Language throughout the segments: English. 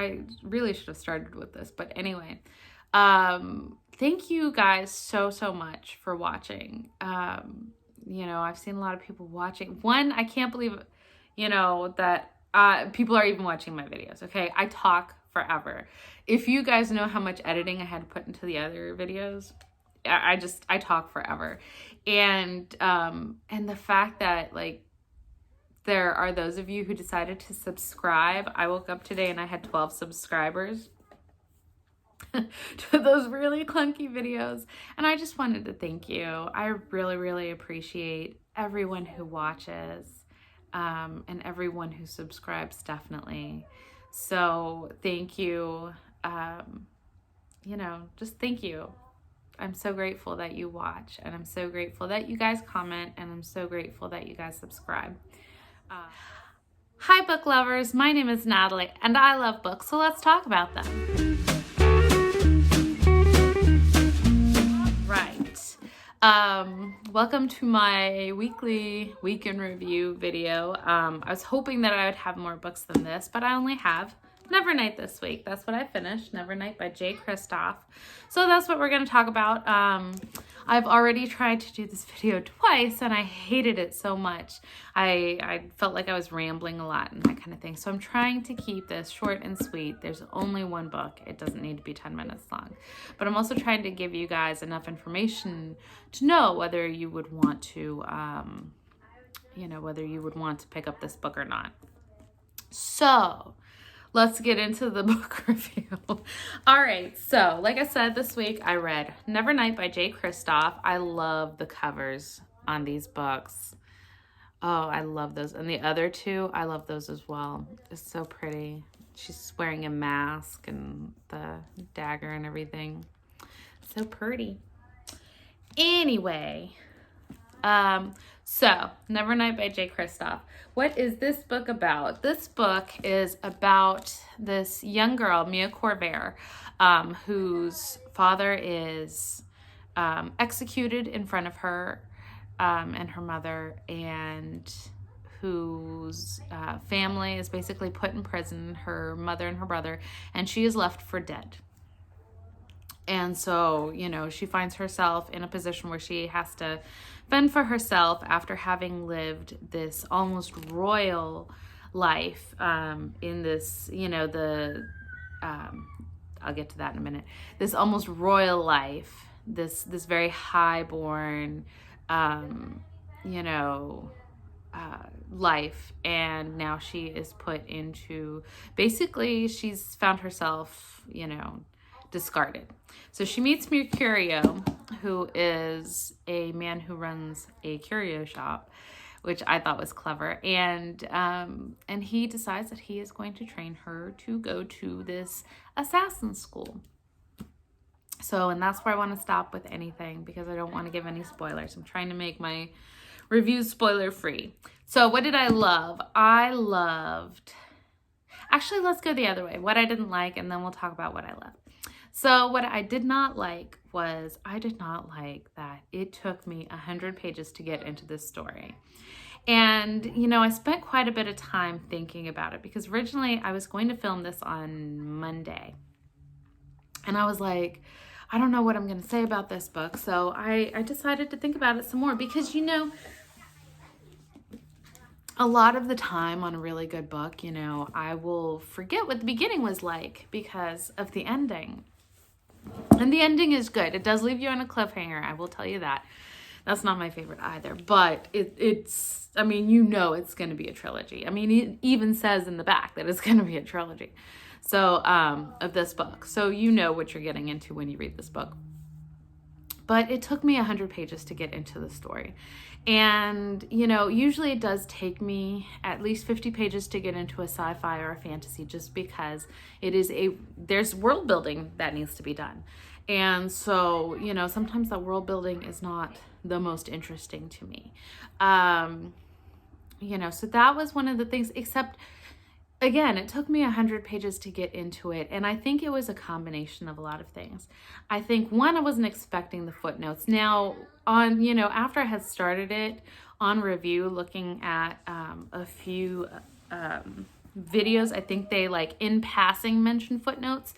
I really should have started with this, but anyway, thank you guys so much for watching. You know, I've seen a lot of people watching. One, I can't believe, you know, that people are even watching my videos. Okay, I talk forever. If you guys know how much editing I had to put into the other videos, I talk forever. And the fact that, like, there are those of you who decided to subscribe. I woke up today and I had 12 subscribers to those really clunky videos. And I just wanted to thank you. I really appreciate everyone who watches, and everyone who subscribes, definitely. So thank you. You know, just thank you. I'm so grateful that you watch, and I'm so grateful that you guys comment, and I'm so grateful that you guys subscribe. Hi, book lovers. My name is Natalie, and I love books, so let's talk about them. Right. Welcome to my weekly week in review video. I was hoping that I would have more books than this, but I only have Nevernight this week. That's what I finished, Nevernight by Jay Kristoff. So that's what we're going to talk about. I've already tried to do this video twice, and I hated it so much. I felt like I was rambling a lot and that kind of thing. So I'm trying to keep this short and sweet. There's only one book. It doesn't need to be 10 minutes long. But I'm also trying to give you guys enough information to know whether you would want to, you know, whether you would want to pick up this book or not. So let's get into the book review. All right, so like I said, this week I read Nevernight by Jay Kristoff. I love the covers on these books. Oh, I love those. And the other two, I love those as well. It's so pretty. She's wearing a mask and the dagger and everything. So pretty. Anyway, so Nevernight by Jay Kristoff. What is this book about? This book is about this young girl, Mia Corvair, whose father is executed in front of her and her mother, and whose family is basically put in prison, her mother and her brother, and she is left for dead. And so, you know, she finds herself in a position where she has to fend for herself after having lived this almost royal life in this, you know, I'll get to that in a minute. This almost royal life, this very high-born, you know, life. And now she is put into, basically, she's found herself, you know, discarded. So she meets Mercurio, who is a man who runs a curio shop, which I thought was clever. And he decides that he is going to train her to go to this assassin school. So, and that's where I want to stop with anything, because I don't want to give any spoilers. I'm trying to make my reviews spoiler free. So what did I love? Actually, let's go the other way. What I didn't like, and then we'll talk about what I loved. So what I did not like was, I did not like that it took me 100 pages to get into this story. And, you know, I spent quite a bit of time thinking about it, because originally I was going to film this on Monday. And I was like, I don't know what I'm going to say about this book. So I decided to think about it some more, because, you know, a lot of the time on a really good book, you know, I will forget what the beginning was like because of the ending. And the ending is good. It does leave you on a cliffhanger, I will tell you that. That's not my favorite either, but it's, I mean, you know it's going to be a trilogy. I mean, it even says in the back that it's going to be a trilogy. So, of this book. So you know what you're getting into when you read this book. But it took me 100 pages to get into the story. And, you know, usually it does take me at least 50 pages to get into a sci-fi or a fantasy, just because it is there's world building that needs to be done. And so, you know, sometimes that world building is not the most interesting to me. You know, so that was one of the things, except, again, it took me 100 pages to get into it, and I think it was a combination of a lot of things. I think, one, I wasn't expecting the footnotes. Now, on, you know, after I had started it on review, looking at a few videos, I think they like in passing mention footnotes.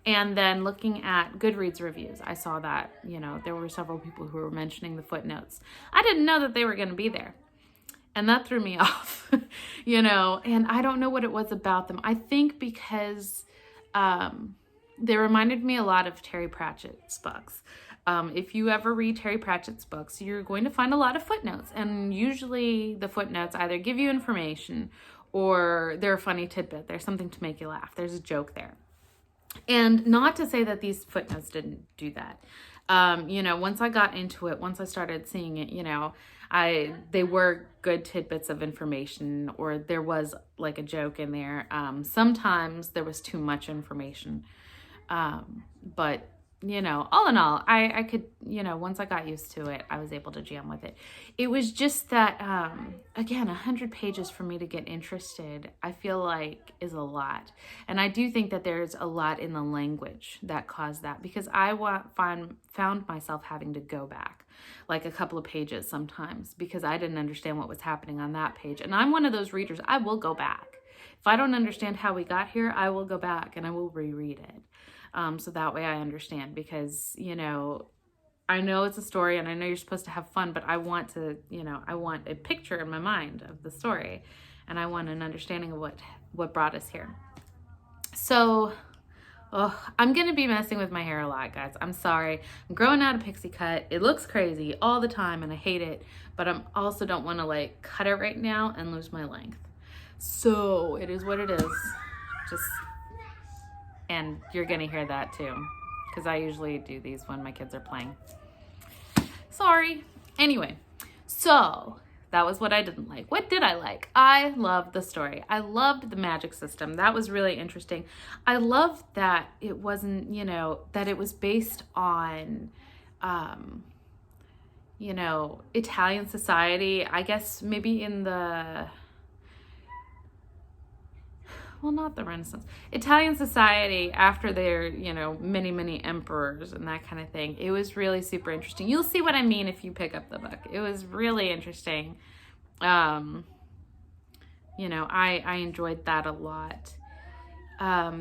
And then looking at Goodreads reviews, I saw that, you know, there were several people who were mentioning the footnotes. I didn't know that they were going to be there. And that threw me off, you know, and I don't know what it was about them. I think because they reminded me a lot of Terry Pratchett's books. If you ever read Terry Pratchett's books, you're going to find a lot of footnotes. And usually the footnotes either give you information or they're a funny tidbit. There's something to make you laugh. There's a joke there. And not to say that these footnotes didn't do that. You know, once I got into it, once I started seeing it, you know, they were good tidbits of information, or there was like a joke in there. Sometimes there was too much information. But you know, all in all, I could, you know, once I got used to it, I was able to jam with it. It was just that, again, 100 pages for me to get interested, I feel like is a lot. And I do think that there's a lot in the language that caused that, because I found myself having to go back like a couple of pages sometimes because I didn't understand what was happening on that page. And I'm one of those readers, I will go back. If I don't understand how we got here, I will go back and I will reread it. So that way I understand, because, you know, I know it's a story and I know you're supposed to have fun, but I want to, you know, I want a picture in my mind of the story and I want an understanding of what brought us here. So, I'm going to be messing with my hair a lot, guys. I'm sorry. I'm growing out a pixie cut. It looks crazy all the time and I hate it, but I also don't want to like cut it right now and lose my length. So it is what it is. And you're gonna hear that too, because I usually do these when my kids are playing. Sorry. Anyway, so that was what I didn't like. What did I like? I loved the story. I loved the magic system. That was really interesting. I loved that it wasn't, you know, that it was based on, you know, Italian society. I guess maybe in the... well, not the Renaissance, Italian society after their, you know, many emperors and that kind of thing. It was really super interesting. You'll see what I mean if you pick up the book. It was really interesting. You know, I enjoyed that a lot.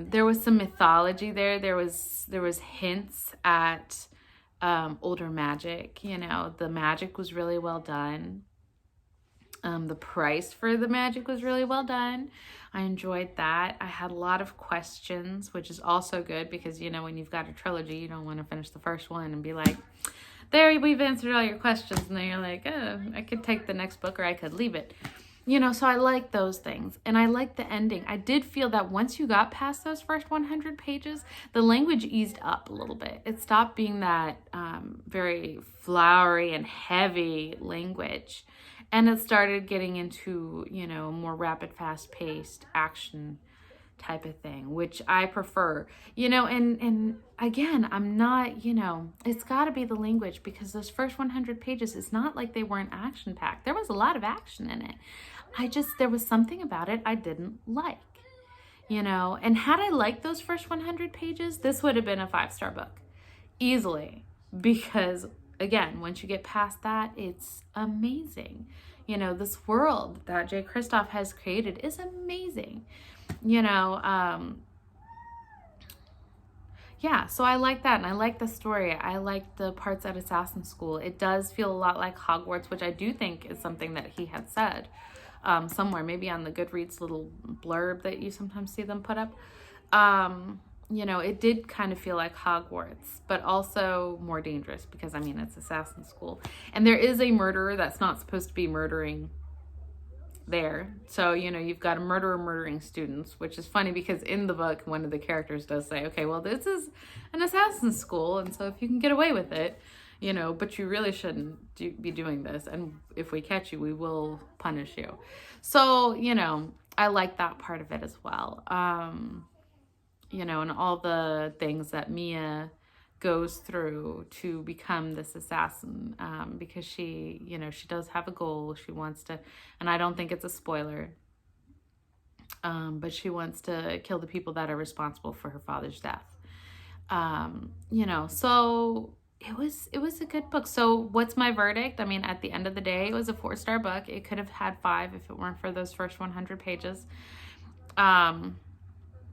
There was some mythology there. There was hints at older magic. You know, the magic was really well done. The price for the magic was really well done. I enjoyed that. I had a lot of questions, which is also good because, you know, when you've got a trilogy, you don't want to finish the first one and be like, there, we've answered all your questions. And then you're like, oh, I could take the next book or I could leave it. You know, so I like those things. And I like the ending. I did feel that once you got past those first 100 pages, the language eased up a little bit. It stopped being that very flowery and heavy language. And it started getting into, you know, more rapid, fast-paced action type of thing, which I prefer. You know, and again, I'm not, you know, it's got to be the language, because those first 100 pages, it's not like they weren't action-packed. There was a lot of action in it. There was something about it I didn't like, you know. And had I liked those first 100 pages, this would have been a 5-star book. Easily. Because... again, once you get past that, it's amazing. You know, this world that Jay Kristoff has created is amazing. You know, yeah, so I like that, and I like the story. I like the parts at Assassin School. It does feel a lot like Hogwarts, which I do think is something that he had said somewhere, maybe on the Goodreads little blurb that you sometimes see them put up. You know, it did kind of feel like Hogwarts, but also more dangerous because, I mean, it's Assassin School. And there is a murderer that's not supposed to be murdering there. So, you know, you've got a murderer murdering students, which is funny because in the book, one of the characters does say, okay, well, this is an Assassin School, and so if you can get away with it, you know, but you really shouldn't be doing this. And if we catch you, we will punish you. So, you know, I like that part of it as well. You know, and all the things that Mia goes through to become this assassin, because she, you know, she does have a goal. She wants to, and I don't think it's a spoiler, but she wants to kill the people that are responsible for her father's death. You know, so it was a good book. So what's my verdict? I mean, at the end of the day, it was a 4-star book. It could have had 5 if it weren't for those first 100 pages.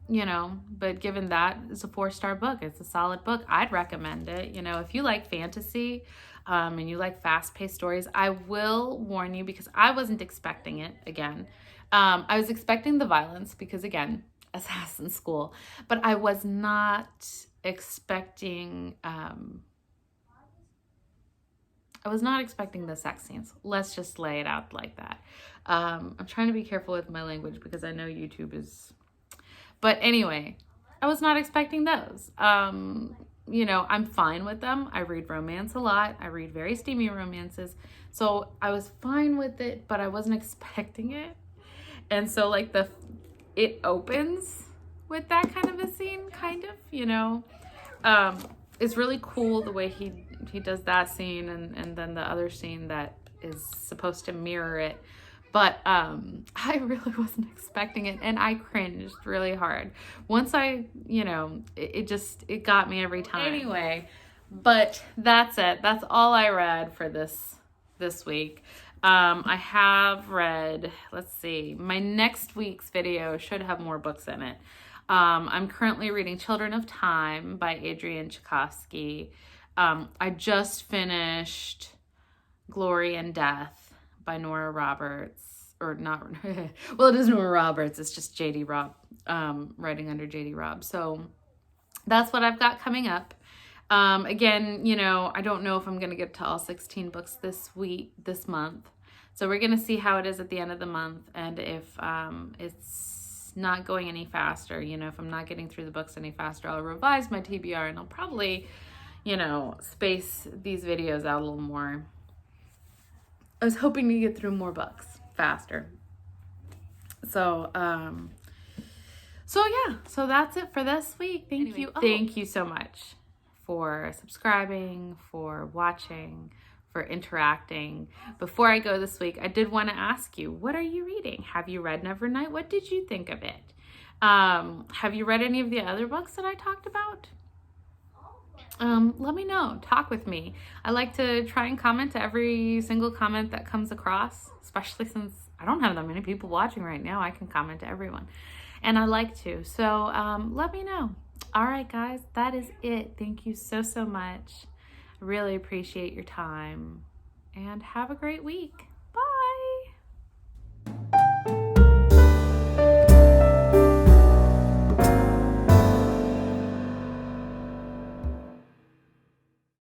You know, but given that, it's a 4-star book. It's a solid book. I'd recommend it. You know, if you like fantasy and you like fast-paced stories, I will warn you because I wasn't expecting it again. I was expecting the violence because, again, assassin school, but I was not expecting the sex scenes. Let's just lay it out like that. I'm trying to be careful with my language because I know YouTube is... But anyway, I was not expecting those. You know, I'm fine with them. I read romance a lot. I read very steamy romances. So I was fine with it, but I wasn't expecting it. And so like it opens with that kind of a scene, kind of, you know. It's really cool the way he does that scene and then the other scene that is supposed to mirror it. But I really wasn't expecting it, and I cringed really hard. Once I, you know, it got me every time. Anyway, but that's it. That's all I read for this week. I have read, let's see, my next week's video should have more books in it. I'm currently reading Children of Time by Adrian Tchaikovsky. I just finished Glory and Death by Nora Roberts. Or not, well, it is Nora Roberts. It's just J.D. Robb, writing under J.D. Robb. So that's what I've got coming up. Again, you know, I don't know if I'm going to get to all 16 books this month. So we're going to see how it is at the end of the month. And if it's not going any faster, you know, if I'm not getting through the books any faster, I'll revise my TBR and I'll probably, you know, space these videos out a little more. I was hoping to get through more books faster. So so that's it for this week. Thank you. Thank you so much for subscribing, for watching, for interacting. Before I go this week, I did want to ask you, what are you reading? Have you read Nevernight? What did you think of it? Have you read any of the other books that I talked about? Let me know. Talk with me. I like to try and comment to every single comment that comes across, especially since I don't have that many people watching right now. I can comment to everyone, and I like to. So let me know. All right, guys, that is it. Thank you so much. I really appreciate your time, and have a great week.